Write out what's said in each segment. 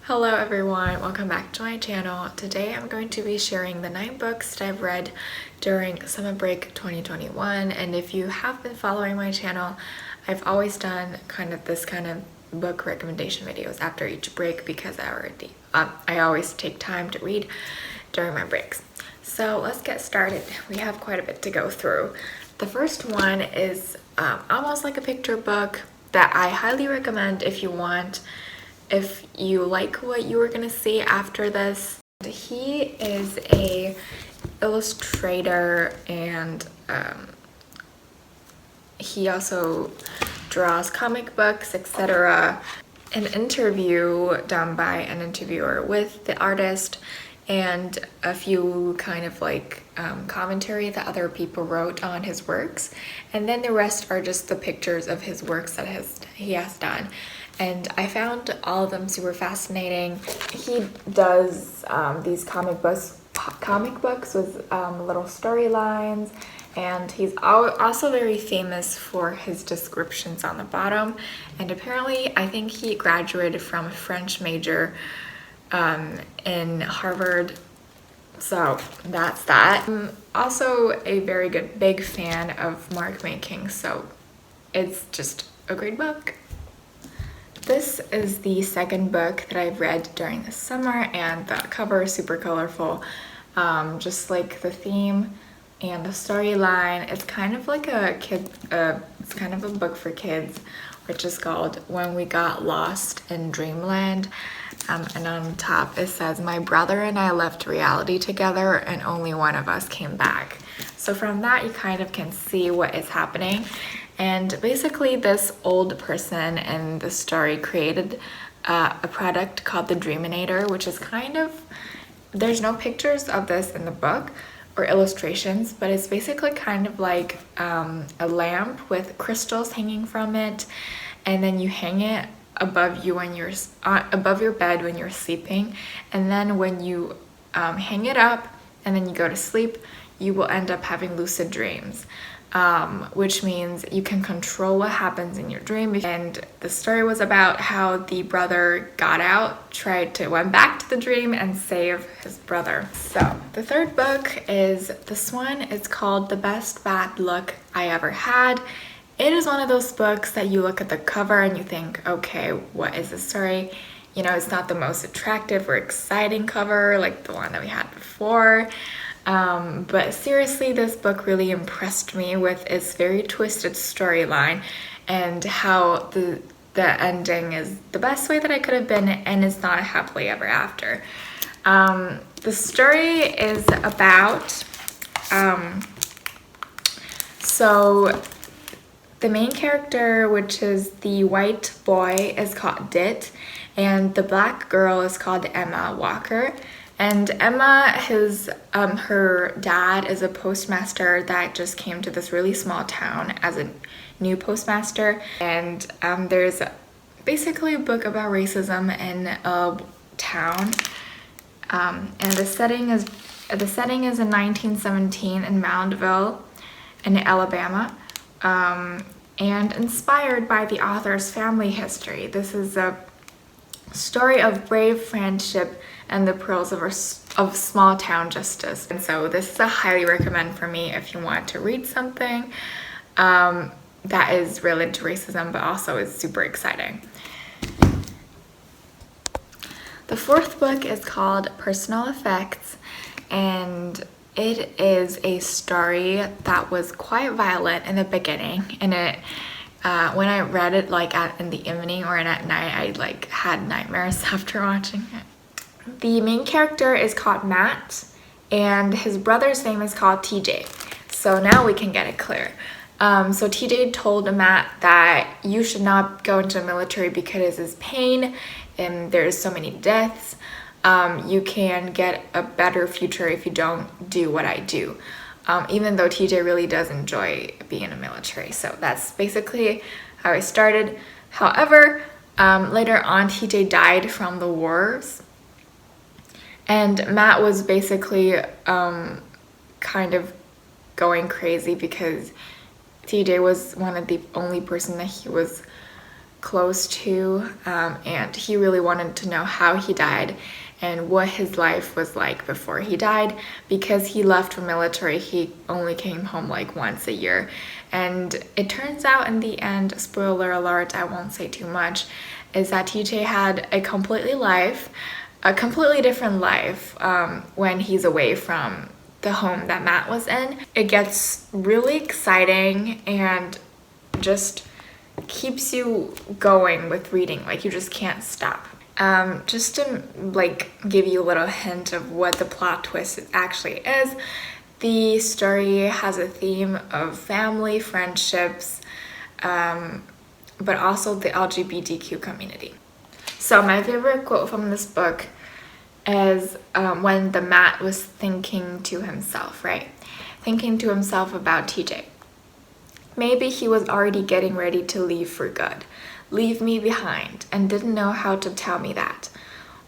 Hello everyone, welcome back to my channel. Today I'm going to be sharing the 9 books that I've read during summer break 2021, and if you have been following my channel, I've always done this kind of book recommendation videos after each break because I always take time to read during my breaks. So let's get started. We have quite a bit to go through. The first one is almost like a picture book that I highly recommend if you like what you were gonna see after this. He is a illustrator and he also draws comic books, etc. An interview done by an interviewer with the artist and a few commentary that other people wrote on his works, and then the rest are just the pictures of his works that he has done. And I found all of them super fascinating. He does these comic books with little storylines, and he's also very famous for his descriptions on the bottom. And apparently, I think he graduated from a French major in Harvard. So that's that. I'm also a very big fan of mark making, so it's just a great book. This is the second book that I've read during the summer, and the cover is super colorful, just like the theme and the storyline. It's kind of like it's kind of a book for kids, which is called When We Got Lost in Dreamland. And on top it says, "My brother and I left reality together and only one of us came back." So from that you kind of can see what is happening. And basically this old person in the story created a product called the Dreaminator, which is there's no pictures of this in the book or illustrations, but it's basically kind of like a lamp with crystals hanging from it, and then you hang it above you when above your bed when you're sleeping, and then when you hang it up and then you go to sleep, you will end up having lucid dreams. Which means you can control what happens in your dream. And the story was about how the brother got out, went back to the dream and saved his brother. So the third book is this one. It's called The Best Bad Luck I Ever Had. It is one of those books that you look at the cover and you think, okay, what is the story? You know, it's not the most attractive or exciting cover like the one that we had before. But seriously, this book really impressed me with its very twisted storyline and how the ending is the best way that it could have been, and it's not happily ever after. The story is about, so the main character, which is the white boy, is called 𝗿𝗃, and the black girl is called Emma Walker. And Emma, her dad is a postmaster that just came to this really small town as a new postmaster. And there's basically a book about racism in a town. And the setting is in 1917 in Moundville in Alabama, and inspired by the author's family history. This is a story of brave friendship and the pearls of small town justice. And so this is a highly recommend for me if you want to read something that is related to racism but also is super exciting. The fourth book is called Personal Effects, and it is a story that was quite violent in the beginning, and when I read it in the evening or at night, I had nightmares after watching it. The main character is called Matt, and his brother's name is called TJ. So now we can get it clear. So TJ told Matt that you should not go into the military because it's pain and there's so many deaths. You can get a better future if you don't do what I do. Even though TJ really does enjoy being in the military. So that's basically how I started. However, later on TJ died from the wars, and Matt was basically kind of going crazy because TJ was one of the only person that he was close to, and he really wanted to know how he died and what his life was like before he died. Because he left for military, he only came home like once a year. And it turns out in the end, spoiler alert, I won't say too much, is that TJ had a completely different life when he's away from the home that Matt was in. It gets really exciting and just keeps you going with reading, like you just can't stop. Just to like give you a little hint of what the plot twist actually is, the story has a theme of family, friendships, but also the LGBTQ community. So my favorite quote from this book is when the Matt was thinking to himself, right? Thinking to himself about TJ. Maybe he was already getting ready to leave for good, leave me behind, and didn't know how to tell me that.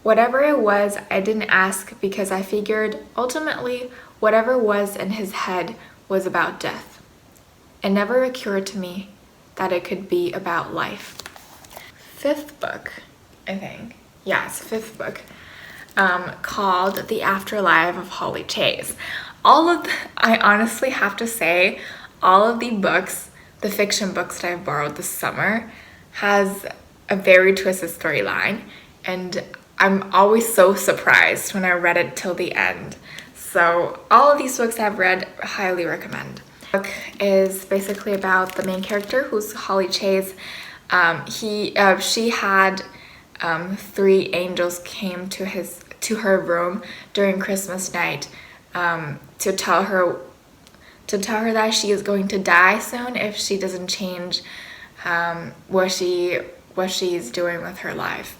Whatever it was, I didn't ask because I figured ultimately whatever was in his head was about death. It never occurred to me that it could be about life. Fifth book, I think. Yeah, it's the fifth book. Called The Afterlife of 𝗷𝗄𝗆 chase. I honestly have to say, all of the books, the fiction books that I've borrowed this summer, has a very twisted storyline, and I'm always so surprised when I read it till the end. So all of these books I've read, highly recommend. The book is basically about the main character, who's 𝗷𝗄𝗆 chase. She had 3 angels came to her room during Christmas night to tell her that she is going to die soon if she doesn't change what she's doing with her life.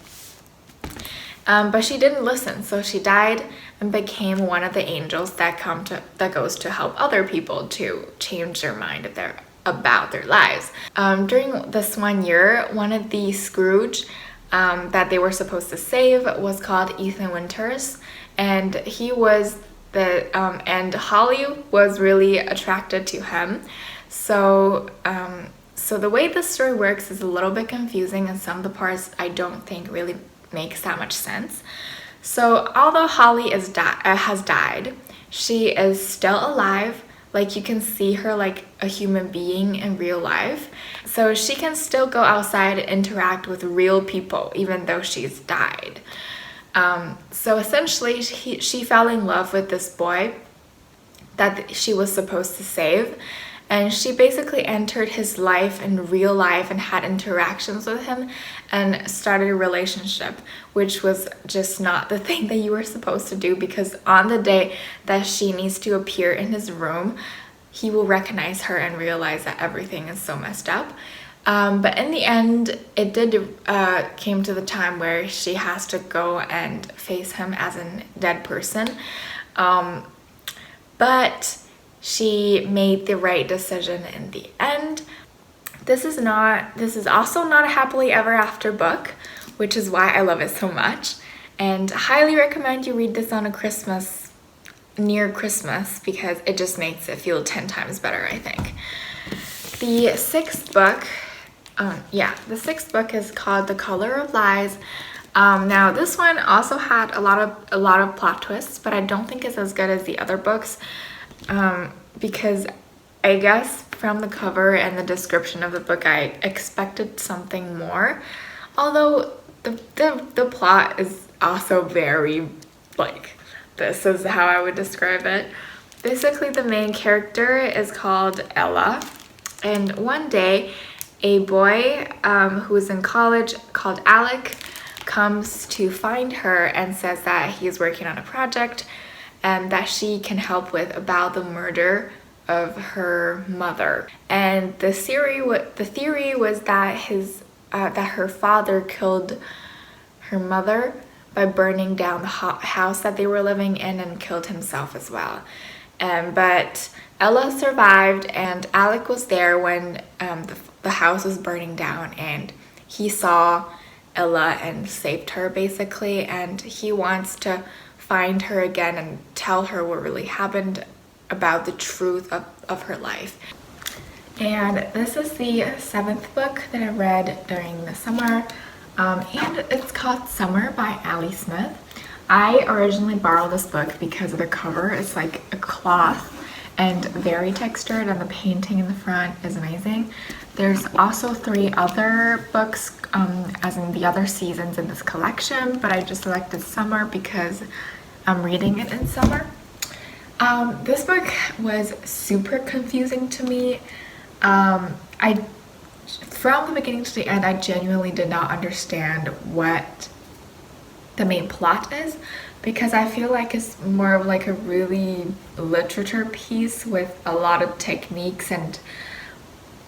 But she didn't listen, so she died and became one of the angels that goes to help other people to change their mind about their lives. During this one year, one of the Scrooge that they were supposed to save was called Ethan Winters, and he was and Holly was really attracted to him. So the way this story works is a little bit confusing, and some of the parts I don't think really makes that much sense. So although Holly has died, she is still alive. Like, you can see her like a human being in real life. So she can still go outside and interact with real people even though she's died. So essentially she fell in love with this boy that she was supposed to save, and she basically entered his life in real life and had interactions with him and started a relationship, which was just not the thing that you were supposed to do, because on the day that she needs to appear in his room, he will recognize her and realize that everything is so messed up. But in the end, it came to the time where she has to go and face him as a dead person. But she made the right decision in the end. This is also not a happily ever after book, which is why I love it so much, and highly recommend you read this on near Christmas, because it just makes it feel 10 times better, I think. The sixth book is called The Color of Lies. Now this one also had a lot of plot twists, but I don't think it's as good as the other books, because I guess from the cover and the description of the book I expected something more, although the plot is also very, like, this is how I would describe it. Basically, the main character is called Ella, and one day a boy who's in college called Alec comes to find her and says that he is working on a project and that she can help with about the murder of her mother. And the theory was that her father killed her mother by burning down the house that they were living in and killed himself as well. But Ella survived, and Alec was there when the house was burning down, and he saw Ella and saved her basically, and he wants to find her again and tell her what really happened about the truth of her life. And this is the 7th book that I read during the summer, and it's called 𝗍𝗲 by Ali Smith. I originally borrowed this book because of the cover. It's like a cloth and very textured, and the painting in the front is amazing. There's also 3 other books, as in the other seasons in this collection, but I just selected 𝗍𝗲 because I'm reading it in summer. This book was super confusing to me. From the beginning to the end, I genuinely did not understand what the main plot is, because I feel like it's more of like a really literature piece with a lot of techniques and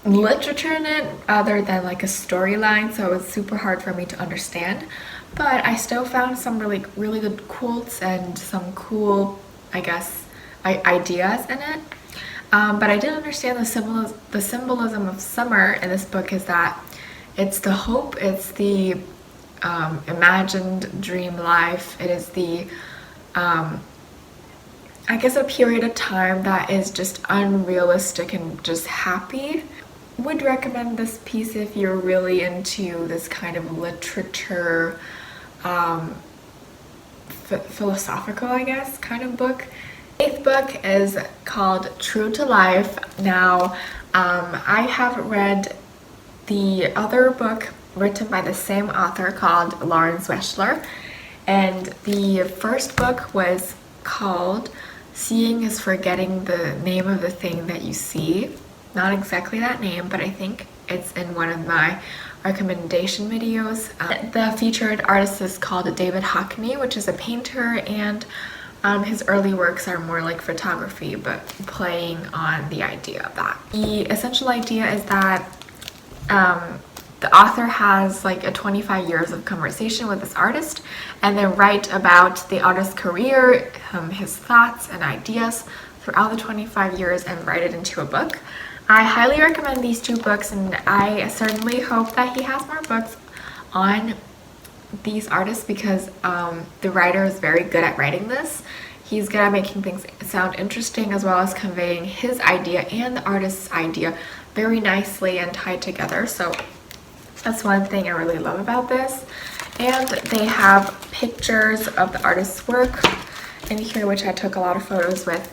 literature in it other than like a storyline, so it was super hard for me to understand. But I still found some really good quotes and some cool, I guess, ideas in it. But I didn't understand the symbolism of summer in this book is that it's the hope, it's the imagined dream life, it is the I guess a period of time that is just unrealistic and just happy. Would recommend this piece if you're really into this kind of literature, philosophical, I guess, kind of book. 8th book is called True to Life. Now, I have read the other book written by the same author called Laurence Weschler, and the first book was called Seeing is Forgetting the Name of the Thing That You See. Not exactly that name, but I think it's in one of my recommendation videos. The featured artist is called 𝗍𝗲𝗃𝗁𝗃, which is a painter, and his early works are more like photography, but playing on the idea of that. The essential idea is that the author has like a 25 years of conversation with this artist, and then write about the artist's career, his thoughts and ideas throughout the 25 years and write it into a book. I highly recommend these 2 books, and I certainly hope that he has more books on these artists, because the writer is very good at writing this. He's good at making things sound interesting, as well as conveying his idea and the artist's idea very nicely and tied together. So that's one thing I really love about this. And they have pictures of the artist's work in here, which I took a lot of photos with.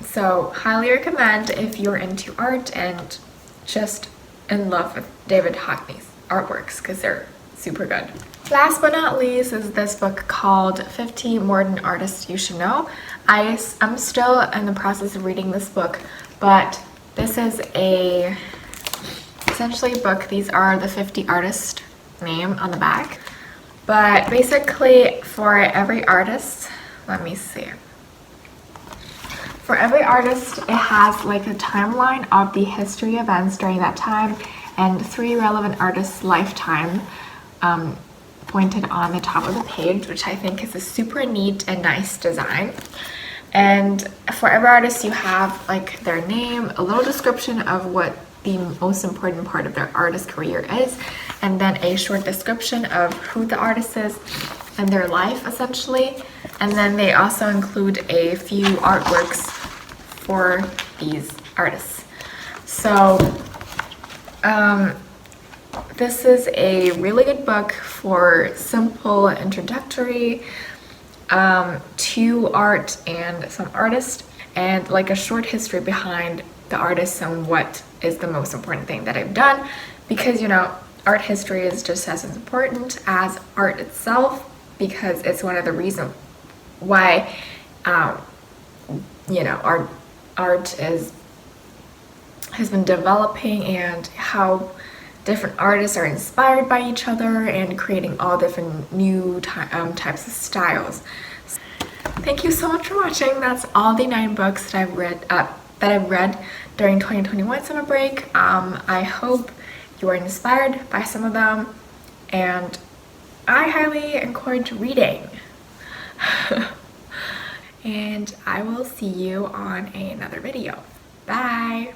So highly recommend if you're into art and just in love with 𝗍𝗲𝗃𝗁𝗃's artworks, because they're super good. Last but not least is this book called 50 Modern Artists You Should Know. I'm still in the process of reading this book, but this is essentially a book. These are the 50 artists' name on the back. But basically for every artist, let me see. For every artist, it has like a timeline of the history events during that time and 3 relevant artists' lifetime pointed on the top of the page, which I think is a super neat and nice design. And for every artist, you have like their name, a little description of what the most important part of their artist career is, and then a short description of who the artist is and their life, essentially. And then they also include a few artworks for these artists. So this is a really good book for simple introductory to art and some artists, and like a short history behind the artists and what is the most important thing that I've done, because you know, art history is just as important as art itself, because it's one of the reasons why you know, art has been developing, and how different artists are inspired by each other and creating all different new types of styles. Thank you so much for watching. That's all the 9 books that I've read during 2021 summer break. I hope you are inspired by some of them, and I highly encourage reading. And I will see you on another video. Bye!